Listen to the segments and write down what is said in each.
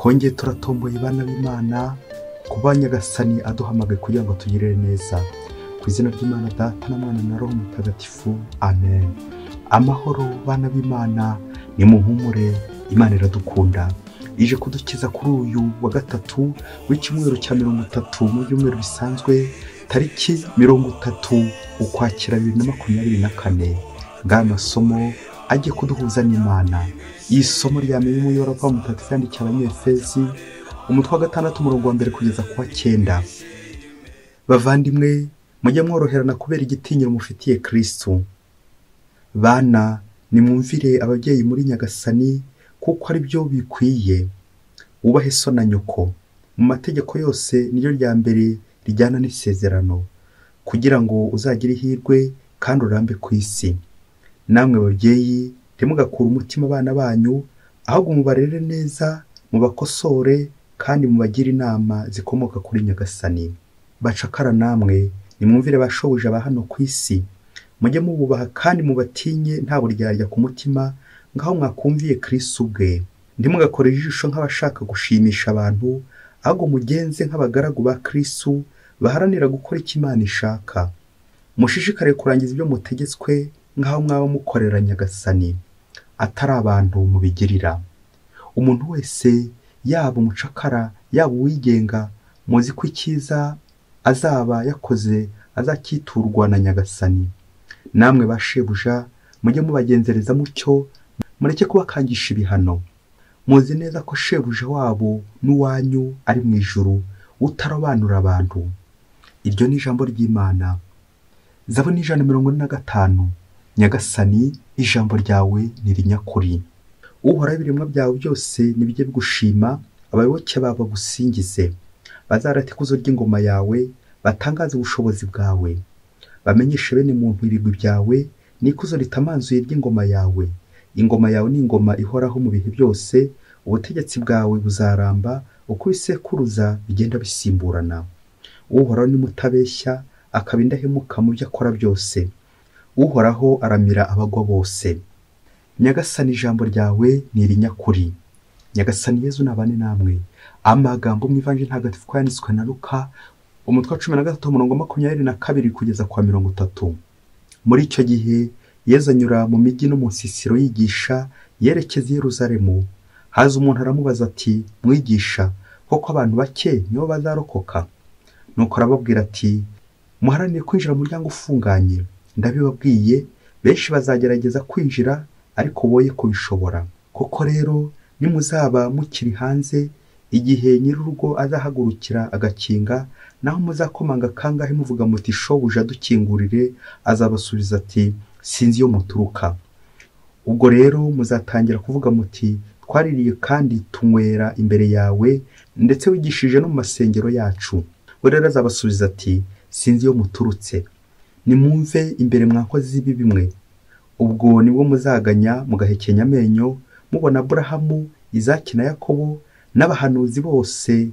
Twongeye turatomboye bana b'Imana kuba Nyagasani aduhamagaye kugira ngo tugirire neza. Ku izina ry'Imana Data na Mwana na Roho Mutagatifu. Amen. Amahoro bana b'Imana, ni muhumure, Imana iradukunda. Ije kudukiza kuri uyu wa gatatu w'icyumweru cya 30 mu byumweru bisanzwe, tariki 30 Ukwakira 2024. Ngaya masomo agiye kuduhuza n'Imana. Isomo rya mbere mu Yoruba Mutagatifu yandikiye Abanyefezi, umutwe wa 6 umurongo wa 1 kugeza ku wa 9. Bavandimwe, mujye mworoherana kubera igitinyiro mufitiye Kristo. Bana, nimwumvire ababyeyi muri Nyagasani, kuko ari byo bikwiye. Ubahe so na nyoko. Mu mategeko yose niryo rya mbere rijyana n'isezerano, kugira ngo uzagire ihirwe kandi urambe ku isi. Namwe babyeyi, ntimugakure umutima abana banyu, ahubwo mubarere neza, mubakosore kandi mubagire inama zikomoka kuri Nyagasani. Bacakara namwe, nimwumvire bashobuja ba hano ku isi. Mujye mububaha kandi mubatinye nta buryarya ku mutima, ngaho mwakumviye Kristo ubwe. Ntimugakore ijisho nk'abashaka gushimisha abantu, ahubwo mugenze nk'abagaragu ba Kristo baharanira gukora icyo Imana ishaka. Mushishikare kurangiza ibyo mutegetswe, ngaho mwaba mukorera Nyagasani, atari abantu mubigirira. Umuntu wese, yaba umucakara yaba uwigenga, muzi ko icyiza azaba yakoze azakiturwa na Nyagasani. Namwe bashebuja, mujye mubagenzereza mucyo, mureke kubakangisha ibihano. Muzi neza ko shebuja wabo n'uwanyu ari mu ijuru, utarobanura abantu. Iryo ni ijambo ry'Imana. Zaburi 145. Nyagasani, ijambo ryawe ni rinyakuri. Uhoraho ibiremwa byawe byose nibijye bigushima, abayoboke babo bagusingize. Bazarate ikuzo ry'ingoma yawe, batangaze ubushobozi bwawe. Bamenyeshe bene muntu ibigwi byawe, n'ikuzo ritamanzuye ry'ingoma yawe. Ingoma yawe ni ingoma ihoraho mu bihe byose, ubutegetsi bwawe buzaramba uko ibisekuruza bigenda bisimburana. Uhoraho ni mutabeshya, akaba indahemuka mu byo akora byose. Uhoraho aramira abagwa bose. Nyagasani, ijambo ryawe ni rinyakuri. Nyagasani Yezu nabane namwe. Amagambo mu Ivanjili ntagatifu yanditswe na Luka, umutwe wa 13 umurongo wa 22 kugeza kwa 30. Muri icyo gihe Yezu anyura mu mijyi no mu nsisiro yigisha, yerekeza i Yerusalemu. Haza umuntu aramubaza ati, mwigisha, koko abantu bake nibo bazarokoka? Nuko arababwira ati, muharanire kwinjira mu muryango ufunganye. Ndabibabwiye, benshi bazagerageza kwinjira, ariko boye kubishobora. Koko rero, nimuzaba mukiri hanze, igihe nyir'urugo azahagurukira agakinga, naho muzakomanga kangahe muvuga muti shobuja dukingurire, azabasubiza ati, sinzi iyo muturuka. Ubwo rero muzatangira kuvuga muti, twaririye kandi tunywera imbere yawe, ndetse wigishije no mu masengero yacu. We rero azabasubiza ati, sinzi iyo muturutse. Nimwumve imbere mwakoze z'ibibi mwe. Ubwo nibwo muzaganya mugahekenya amenyo, mubona Aburahamu, Izaki na Yakobo n'abahanuzi bose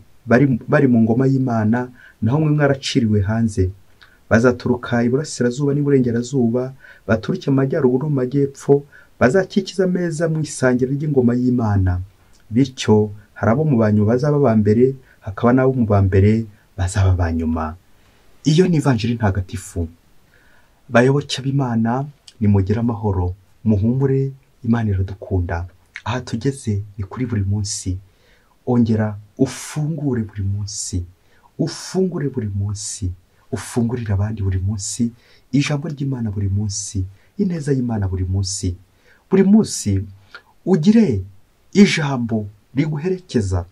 bari mu ngoma y'Imana, naho mwe mwaraciriwe hanze. Bazaturuka iburasirazuba n'iburengerazuba, baturuke mu majyaruguru no mu majyepfo, bazakikiza ameza mu isangira ry'ingoma y'Imana. Bityo hari abo mu banyu bazaba ba mbere, hakaba n'abo mu ba mbere bazaba ba nyuma. Iyo ni Ivanjili ntagatifu. Bayoboke b'Imana, nimugire amahoro, muhumure, Imana iradukunda. Aha tugeze ni kuri buri munsi. Ongera ufungure buri munsi, ufungure buri munsi, ufungurira abandi buri munsi, ijambo ry'Imana buri munsi, ineza y'Imana buri munsi. Buri munsi ugire ijambo riguherekeza.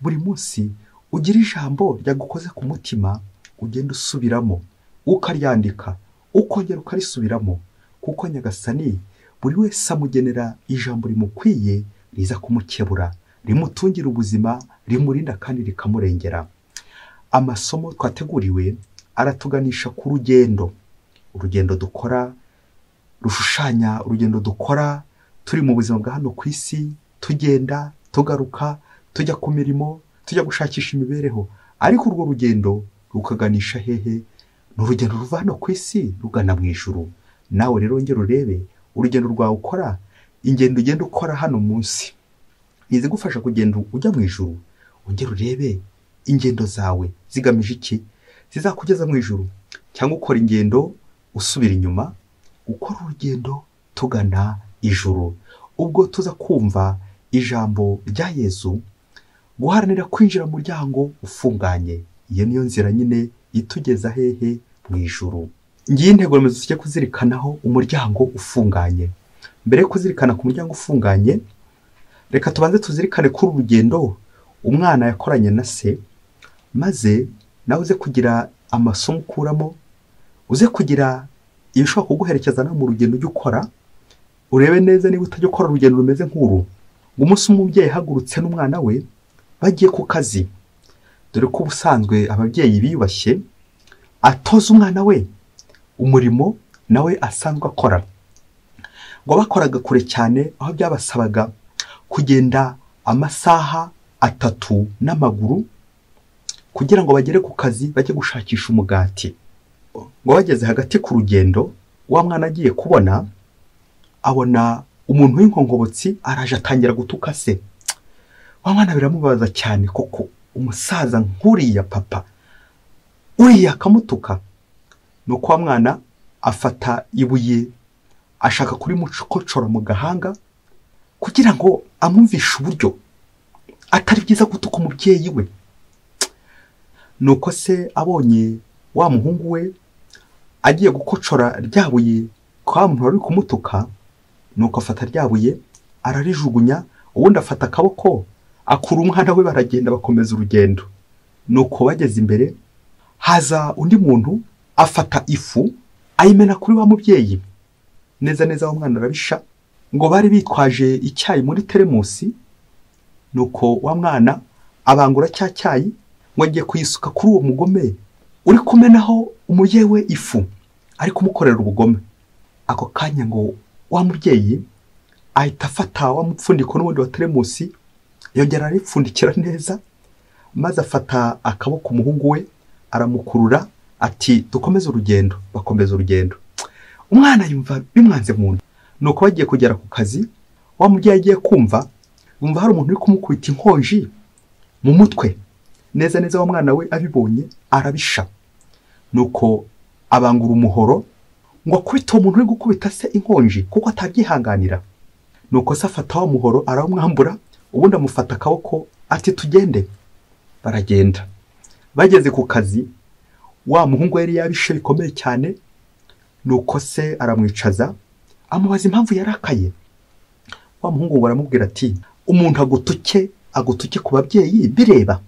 Buri munsi ugire ijambo ryagukoze ku mutima, ugenda usubiramo, ukaryandika, ukongera ukarisubiramo, kuko Nyagasani buri wese amugenera ijambo rimukwiye, riza kumukebura, rimutungira ubuzima, rimurinda kandi rikamurengera. Amasomo twateguriwe aratuganisha ku rugendo. Urugendo dukora rushushanya urugendo dukora turi mu buzima bwa hano ku isi, tugenda, tugaruka, tujya ku mirimo, tujya gushakisha imibereho. Ariko urwo rugendo rukaganisha hehe? Ni urugendo ruva hano ku isi rugana mu ijuru. Nawe rero ngero urebe urugendo rwawe ukora, ingendo ugenda ukora hano munsi. izigufasha kugenda ujya mu ijuru. Ongera urebe ingendo zawe zigamije iki, zizakugeza mu ijuru, cyangwa ukora ingendo usubira inyuma, ukora urugendo tugana ijuru. Ubwo tuza kumva ijambo rya Yesu, guharanira kwinjira mu muryango ufunganye. Iyo niyo nzira nyine itugeza hehe? Mu ijuru. Ngiye intego remezo tujye kuzirikanaho umuryango ufunganye. Mbere yo kuzirikana ku muryango ufunganye, reka tubanze tuzirikane kuri urugendo umwana yakoranye na se, maze nawe uze kugira amasomo ukuramo, uze kugira ibishobora kuguherekeza no mu rugendo ujya ukora. Urebe neza niba utajya ukora urugendo rumeze nk'uru. Umunsi umubyeyi ahagurutse n'umwana we bagiye ku kazi, dore ko ubusanzwe ababyeyi biyubashye, atoza umwana we umurimo nawe asanzwe akora. Ngo bakoraga kure cyane, aho byabasabaga kugenda amasaha 3 n'amaguru kugira ngo bagere ku kazi bajye gushakisha umugati. Ngo bageze hagati ku rugendo, wa mwana agiye kubona, abona umuntu w'inkongobotsi araje atangira gutuka se. Wa mwana biramubaza cyane, koko umusaza nk'uriya papa uriya akamutuka. Nuko wa mwana afata ibuye ashaka kuri mucokocora mu gahanga kugira ngo amumvishe uburyo atari byiza gutuka umubyeyi we. Nuko se abonye wa muhungu we agiye gukocora ryabuye kwa muntu wari kumutuka, nuko afata ryabuye ararijugunya, ubundi afata akaboko akura umwana we, baragenda bakomeza urugendo. Nuko bageze imbere, haza undi muntu afata ifu ayimena kuri wa mubyeyi. Neza neza wa mwana arabisha. Ngo bari bitwaje icyayi muri teremusi, nuko wa mwana abangura cya cyayi ngo agiye kuyisuka kuri uwo mugome uri kumenaho umubyeyi we ifu, ari kumukorera ubugome. Ako kanya ngo wa mubyeyi ahita afata wa mupfundiko n'ubundi wa teremusi, yongera aripfundikira neza, maze afata akaboko umuhungu we aramukurura, ati dukomeze urugendo. Bakomeza urugendo. Umwana yumva bimwanze mu nda. Nuko bagiye kugera ku kazi, wa mubyeyi agiye kumva, yumva hari umuntu uri kumukubita inkonji mu mutwe. Neza neza wa mwana we abibonye arabisha. Nuko abangura umuhoro ngo akubite uwo muntu uri gukubita se inkonji kuko atabyihanganira. Nuko se afata wa muhoro arawumwambura, ubundi amufata akaboko ati tugende. Baragenda. Bageze ku kazi, wa muhungu yari yabishe bikomeye cyane. Nuko se aramwicaza amubaza impamvu yarakaye. Wa muhungu baramubwira ati umuntu agutuke ku babyeyi bireba,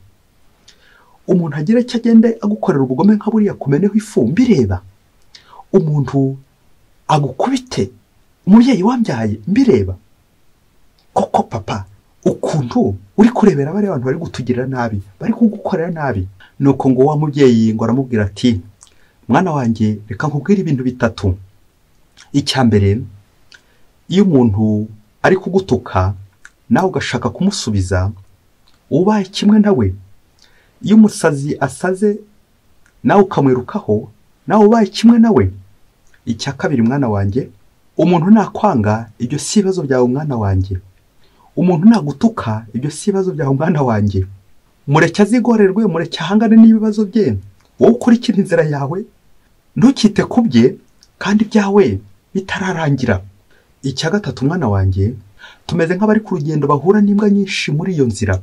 umuntu agira icyo agende agukorera ubugome nka buriya kumeneho ifu mbireba, umuntu agukubite umubyeyi wambyaye mbireba. Koko papa, ukuntu uri kurebera bari abantu bari gutugirira nabi, bari kugukorera nabi. Nuko ngo wa mubyeyi ngo aramubwira ati mwana wanjye, reka nkubwire ibintu 3. Icya mbere, iyo umuntu ari kugutuka nawe ugashaka kumusubiza, ubaye kimwe nawe. Iyo umusazi asaze nawe ukamwirukaho, nawe ubaye kimwe nawe. Icya kabiri mwana wanjye, umuntu nakwanga, ibyo si ibibazo byawe mwana wanjye. Umuntu nagutuka, ibyo si ibibazo byawe mwana wanjye. Mureke azigorerwe, mureke ahangane n'ibibazo bye, wowe ukurikira inzira yawe, ntukite ku bye kandi byawe bitararangira. Icya gatatu mwana wanjye, tumeze nk'abari ku rugendo bahura n'imbwa nyinshi muri iyo nzira.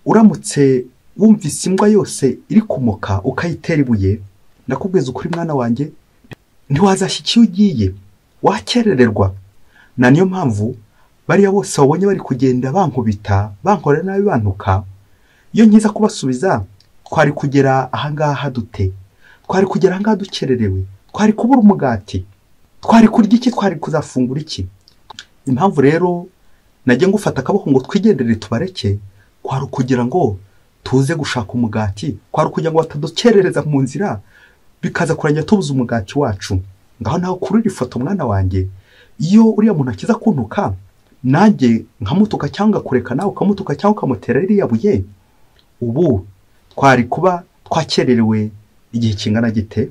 Uramutse wumvise imbwa yose iri kumoka ukayitera ibuye, ndakubwiza ukuri mwana wanjye, ntiwazashyikiye ugiye, wakerererwa. Na niyo mpamvu bariya bose wabonye bari kugenda bankubita, bankorera nabi, bantuka, iyo nkiza kubasubiza twari kugera ahangaha dute? Twari kugera ahangaha dukererewe, twari kubura umugati, twari kurya iki, twari kuzafungura iki? Impamvu rero najye ngufata akaboko ngo twigendere tubareke, kwari kugira ngo tuze gushaka umugati, kwari kugira ngo batadukerereza mu nzira bikaza kurangira tubuza umugati wacu. Ngaho naho kuri iri foto mwana wanjye, iyo uriya muntu akiza kuntuka, nanjye nkamutuka cyangwa kureka nawe ukamutuka cyangwa ukamutera ririya buye, ubu twari kuba twakererewe igihe kingana gite?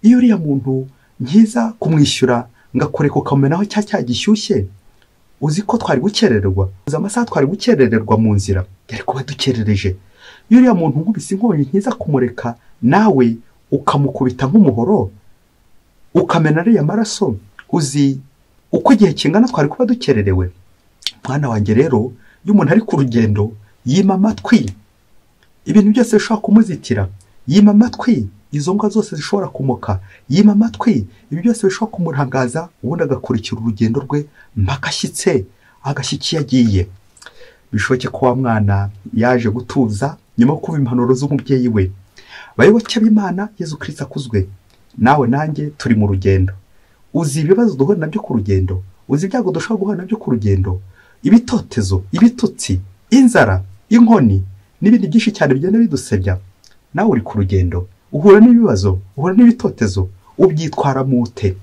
Iyo uriya muntu nkiza kumwishyura ngakureka ukamenaho cya gishyushye, uzi ko twari gukerererwa, uzi amasaha twari gukerererwa mu nzira, yari kuba dukerereje. Iyo uriya muntu nkubise inkonyi nkiza kumureka, nawe ukamukubita nk'umuhoro, ukamena ariya maraso, uzi uko igihe kingana twari kuba dukererewe. Mwana wanjye rero, iyo umuntu ari ku rugendo, yima amatwi ibintu byose bishobora kumuzitira, yima amatwi izo mbwa zose zishobora kumoka, yima amatwi ibi byose bishobora kumurangaza, ubundi agakurikira urugendo rwe mpaka ashyitse, agashyika iyo agiye. Bishoboke ko wa mwana yaje gutuza nyuma yo kumva impanuro z'umubyeyi we. Bayoboke b'Imana, Yezu Kristo akuzwe. Nawe nanjye turi mu rugendo. Uzi ibibazo duhura nabyo ku rugendo, uzi ibyago dushobora guhura nabyo ku rugendo, ibitotezo, ibitutsi, inzara, inkoni n'ibindi byinshi cyane bigenda bidusebya. Nawe uri ku rugendo, uhura n'ibibazo, uhura n'ibitotezo, ubyitwara mute?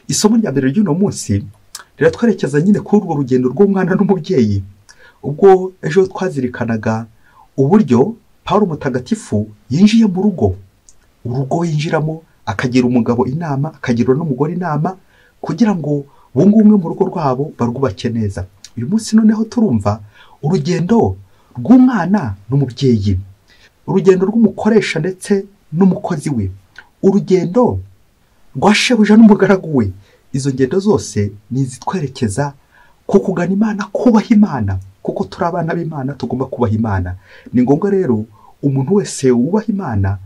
Isomo rya mbere ry'uno munsi riratwerekeza nyine kuri urwo rugendo rw'umwana n'umubyeyi. Ubwo ejo twazirikanaga uburyo Pawulo mutagatifu yinjiye mu rugo, urugo yinjiramo akagira umugabo inama, akagira n'umugore inama, kugira ngo bunge umwe mu rugo rwabo barwubake neza. Uyu munsi noneho turumva urugendo rw'umwana n'umubyeyi, urugendo rw'umukoresha ndetse n'umukozi we, urugendo rwa shebuja n'umugaragu we. Izo ngendo zose ni izitwerekeza ku kugana Imana, kubaha Imana, kuko turi abana b'Imana, tugomba kubaha Imana. Ni ngombwa rero umuntu wese wubaha Imana,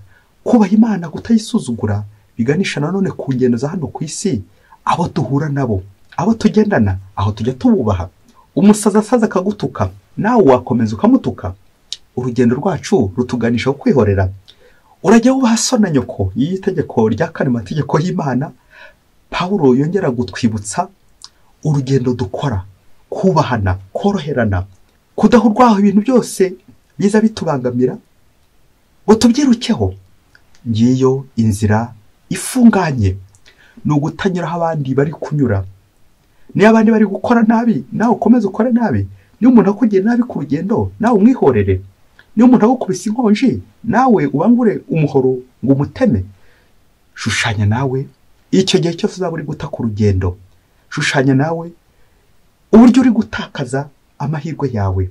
kubaha Imana kutayisuzugura, biganisha nanone ku ngendo za hano ku isi, abo duhura nabo, abo tugendana, aho tujya tububaha. Umusaza asaza akagutuka, nawe wakomeza ukamutuka. Urugendo rwacu rutuganisha ku kwihorera. Urajya wubaha so na nyoko. Iyi tegeko rya kane mu mategeko y'Imana, Pawulo yongera gutwibutsa urugendo dukora, kubahana, koroherana, kudahurwaho ibintu byose biza bitubangamira ngo tubyirukeho. Ngiyo inzira ifunganye, ni ugutanyuraho abandi bari kunyura. Niyo abandi bari gukora nabi, nawe ukomeze ukore nabi. Niyo umuntu akugira nabi ku rugendo, nawe umwihorere. Niyo umuntu agukubise inkonji, nawe ubangure umuhoro ngo umuteme. Shushanya nawe icyo gihe cyose uzaba uri guta ku rugendo. Shushanya nawe uburyo uri gutakaza amahirwe yawe.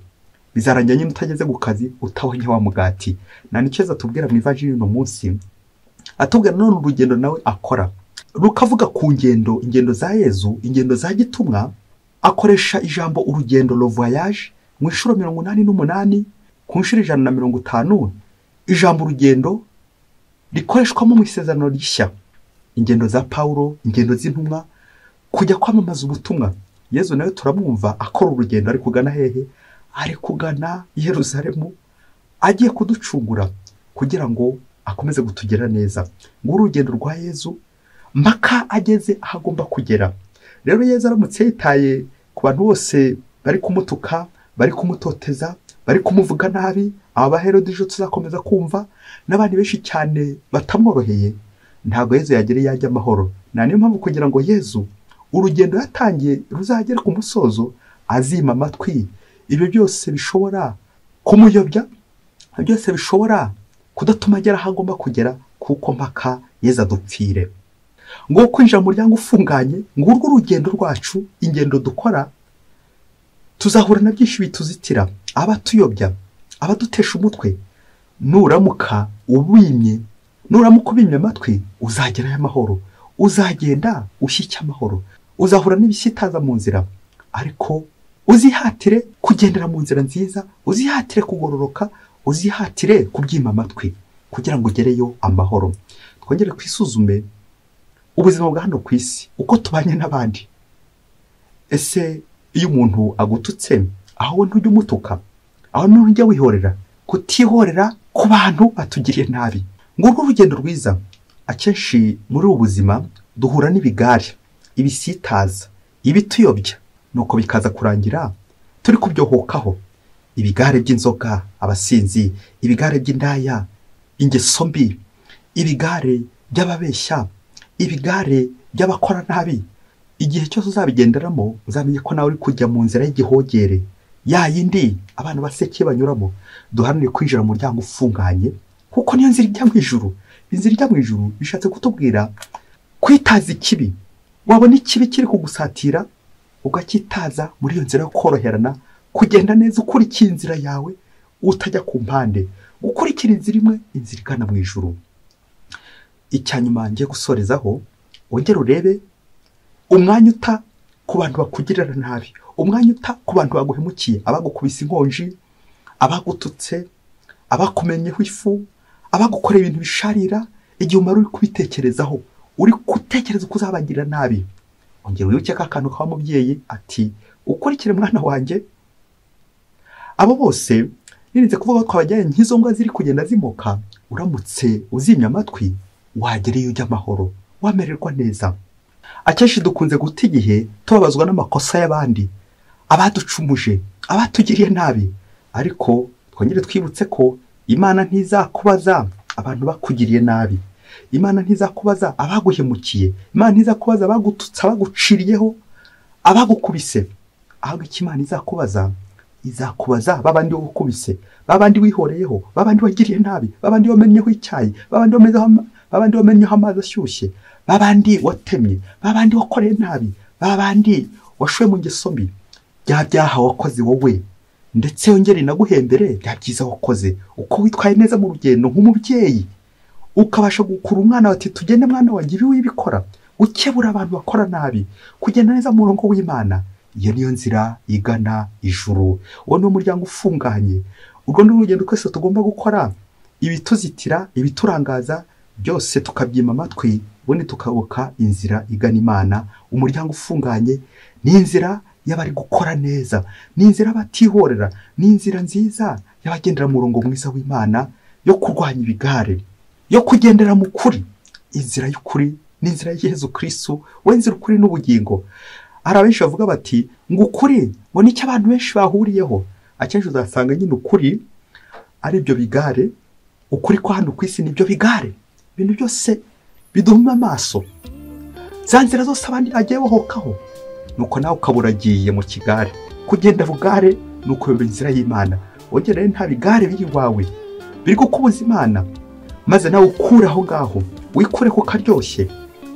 Bizarangira nyine utageze ku kazi utabonye wa mugati. Na nicyo tubwira mu ivanjiri uno munsi, atubwira none urugendo nawe akora. Rukavuga ku ingendo za Yezu, ingendo za gitumwa. Akoresha ijambo urugendo, le voyage, mu inshuro 88 ku nshuro 150. Ijambo urugendo rikoreshwamo mu isezerano rishya. Ingendo za Pawulo, ingendo z'intumwa, kujya kwamamaza ubutumwa. Yezu nawe turamwumva akora urugendo, ari kugana hehe? Ari kugana Yerusalemu, agiye kuducungura kugira ngo akomeze kutugera neza. Nguru urugendo rwa Yezu mpaka ageze aho agomba kugera. Rero Yezu aramutse yitaye ku bantu bose bari kumutuka, bari kumutoteza, bari kumuvuga nabi, aba Herode ejo tuzakomeza kumva, n'abandi benshi cyane batamworoheye, ntabwo Yezu yagereye yajya amahoro. Niyo mpamvu kugira ngo Yezu urugendo yatangiye ruzagera ku musozo, azima amatwi ibyo byose bishobora kumuyobya, byose bishobora kudatuma agera aho agomba kugera, kuko mpaka Yezu adupfire. Ngo kwinjira mu muryango ufunganye, ngo urwo urugendo rwacu, ingendo dukora, tuzahura na byinshi bituzitira, abatuyobya, abadutesha umutwe. Nuramuka ubimye amatwi, uzagerayo amahoro, uzagenda ushyike amahoro, uzahura n'ibisitaza mu nzira, ariko uzihatire kugendera mu nzira nziza, uzihatire kugororoka, uzihatire kubyima amatwi kugira ngo ugereyo amahoro. Twongere kwisuzume ubuzima bwa hano ku isi, uko tubanye n'abandi. Ese iyo umuntu agututse, aho ntujya umutuka, aho ntujya wihorera? Kutihorera ku bantu batugiriye nabi. Ngurwo urugendo rwiza. Akenshi muri ubu buzima duhura n'ibigare, ibisitaza, ibituyobya, nuko bikaza kurangira turi kubyohokaho. Ibigare by'inzoga, abasinzi, ibigare by'indaya, ingeso mbi, ibigare by'ababeshya, ibigare by'abakora nabi. Igihe cyose uzabigenderamo, uzamenye ko nawe uri kujya mu nzira y'igihogere, ya yindi abantu baseke banyuramo. Duharanire kwinjira mu muryango ufunganye, kuko niyo nzira ijya mu ijuru. Inzira ijya mu ijuru bishatse kutubwira kwitaza ikibi. Wabona ikibi kiri kugusatira, ugakitaza muri iyo nzira yo koroherana, kugenda neza ukurikira inzira yawe utajya ku mpande, gukurikira inzira imwe, inzira igana mu ijuru. Icyanyuma ngiye gusorezaho, wongere urebe umwanya uta ku bantu bakugirira nabi, umwanya uta ku bantu baguhemukiye, abagukubise inkonji, abagututse, abakumenyeho ifu, abagukoreye ibintu bisharira. Igihe umara uri kubitekerezaho, uri gutekereza uko uzabagirira nabi, ongera wibuke ka kantu ka mubyeyi ati ukurikire mwana wanjye. Abo bose nirinze kuvuga ko twabajyanye nk'izo mbwa ziri kugenda zimoka, uramutse uzimya amatwi wagereyo ujya amahoro, wamererwa neza. Akenshi dukunze guta igihe tubabazwa n'amakosa y'abandi, abaducumuje, abatugiriye nabi, ariko twongere twibutse ko Imana ntizakubaza abantu bakugiriye nabi, Imana ntizakubaza abaguhemukiye, Imana ntizakubaza abagututse, abaguciriyeho, abagukubise. Ahubwo icyo Imana izakubaza babandi wagukubise, babandi wihoreyeho, babandi wagiriye nabi, babandi wamenyeho icyayi, babandi wamenyeho amazi ashyushye, babandi watemye, babandi wakoreye nabi, babandi washoye mu ngeso mbi. Bya byaha wakoze wowe, ndetse yongere inaguhembere bya byiza wakoze, uko witwaye neza mu rugendo nk'umubyeyi, ukabasha gukura umwana wati tugende mwana wanjye ibi wibikora, ukebura abantu bakora nabi, kugenda neza mu murongo w'Imana. Iyo niyo nzira igana ijuru. Uwo ni umuryango ufunganye. Urwo ni urugendo twese tugomba gukora, ibituzitira, ibiturangaza byose tukabyima amatwi, ubundi tukayoboka inzira igana Imana. Umuryango ufunganye ni inzira y'abari gukora neza, ni inzira batihorera, ni inzira nziza y'abagendera mu murongo mwiza w'Imana, yo kurwanya ibigare, yo kugendera mu kuri. Inzira y'ukuri ni inzira ya Yesu Kristo, we nzira ukuri n'ubugingo. Hari abenshi bavuga bati ngo ukuri ngo nicyo abantu benshi bahuriyeho. Akenshi uzasanga nyine ukuri ari ibyo bigare, ukuri kwa hano ku isi nibyo bigare, ibintu byose biduhuma amaso, za nzira zose abandi agiye bohokaho, nuko nawe ukaburagiye mu kigare. Kugenda bugare ni ukuyoba inzira y'Imana. Wongere nta bigare biri wawe biri kukubuza Imana, maze nawe ukure aho ngaho, wikure ku karyoshye,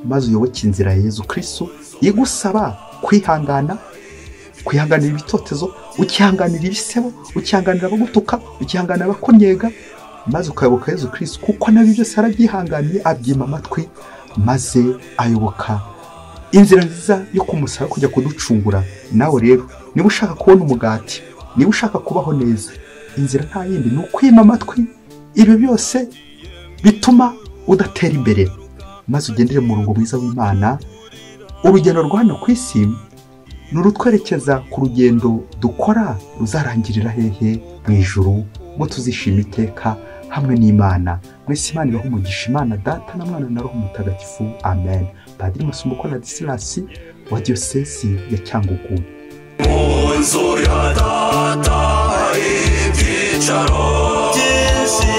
maze uyoboke inzira ya Yesu Kristo igusaba kwihanganira ibitotezo, ukihanganira ibisebo, ukihanganira abagutuka, ukihanganira abakunyega, maze ukayoboka Yesu Kristo, kuko nabi byose arabyihanganiye, abyima amatwi, maze ayoboka inzira nziza yo kumusaba kujya kuducungura. Nawe rero niba ushaka kubona umugati, niba ushaka kubaho neza, inzira nta yindi ni ukwima amatwi ibyo byose bituma udatera imbere, maze ugendere mu murongo mwiza w'Imana. Urugendo rwa hano ku isi ni urutwerekeza ku rugendo dukora ruzarangirira hehe? Mu ijuru, ngo tuzishima iteka hamwe n'Imana. Mwese Imana ibahe umugisha, Imana Data na Mwana na Roho Mutagatifu. Amen. Padiri Masumbuko na Disilasi wa Diyosezi ya Cyangugu. Munzu ya Data ibyicaro byinshi